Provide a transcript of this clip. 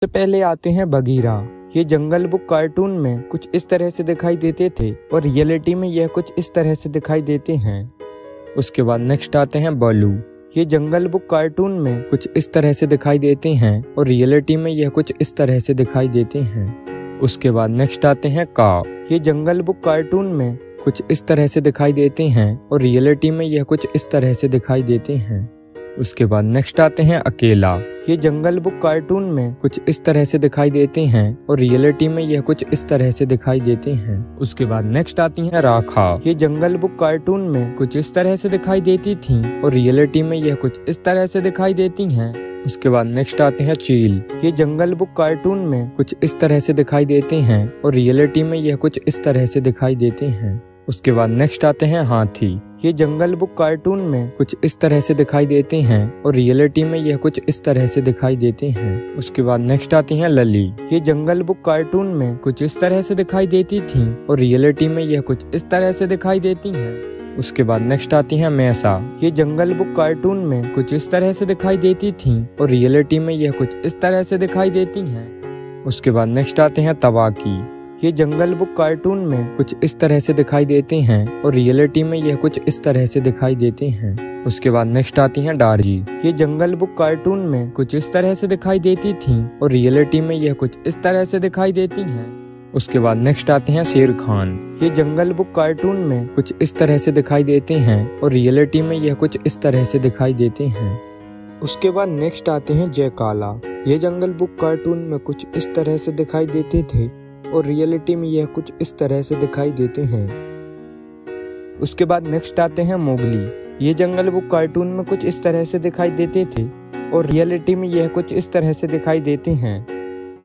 सबसे पहले आते हैं बगीरा। ये जंगल बुक कार्टून में कुछ इस तरह से दिखाई देते थे और रियलिटी में यह कुछ इस तरह से दिखाई देते हैं। उसके बाद नेक्स्ट आते हैं बालू। ये जंगल बुक कार्टून में कुछ इस तरह से दिखाई देते हैं और रियलिटी में यह कुछ इस तरह से दिखाई देते हैं। उसके बाद नेक्स्ट आते हैं काव। ये जंगल बुक कार्टून में कुछ इस तरह से दिखाई देते हैं और रियलिटी में यह कुछ इस तरह से दिखाई देते हैं। उसके बाद नेक्स्ट आते हैं अकेला। ये जंगल बुक कार्टून में कुछ इस तरह से दिखाई देते हैं और रियलिटी में यह कुछ इस तरह से दिखाई देते हैं। उसके बाद नेक्स्ट आती है राखा। ये जंगल बुक कार्टून में कुछ इस तरह से दिखाई देती थी और रियलिटी में यह कुछ इस तरह से दिखाई देती हैं। उसके बाद नेक्स्ट आते हैं चील। ये जंगल बुक कार्टून में कुछ इस तरह से दिखाई देते हैं और रियलिटी में यह कुछ इस तरह से दिखाई देते हैं। उसके बाद नेक्स्ट आते हैं हाथी। ये जंगल बुक कार्टून में कुछ इस तरह से दिखाई देते हैं और रियलिटी में यह कुछ इस तरह से दिखाई देते हैं। उसके बाद नेक्स्ट आती हैं लली। ये जंगल बुक कार्टून में कुछ इस तरह से दिखाई देती थी और रियलिटी में यह कुछ इस तरह से दिखाई देती हैं। उसके बाद नेक्स्ट आती हैं मैसा। ये जंगल बुक कार्टून में कुछ इस तरह से दिखाई देती थी और रियलिटी में यह कुछ इस तरह से दिखाई देती हैं। उसके बाद नेक्स्ट आते हैं तवाकी। ये जंगल बुक कार्टून में कुछ इस तरह से दिखाई देते हैं और रियलिटी में यह कुछ इस तरह से दिखाई देते हैं। उसके बाद नेक्स्ट आती हैं डार्जी। ये जंगल बुक कार्टून में कुछ इस तरह से दिखाई देती थी और रियलिटी में यह कुछ इस तरह से दिखाई देती हैं। उसके बाद नेक्स्ट आते हैं शेर खान। ये जंगल बुक कार्टून में कुछ इस तरह से दिखाई देते हैं और रियलिटी में यह कुछ इस तरह से दिखाई देते हैं। उसके बाद नेक्स्ट आते हैं जय काला। ये जंगल बुक कार्टून में कुछ इस तरह से दिखाई देते थे और रियलिटी में यह कुछ इस तरह से दिखाई देते हैं। उसके बाद नेक्स्ट आते हैं मोगली। ये जंगल बुक कार्टून में कुछ इस तरह से दिखाई देते थे और रियलिटी में यह कुछ इस तरह से दिखाई देते हैं।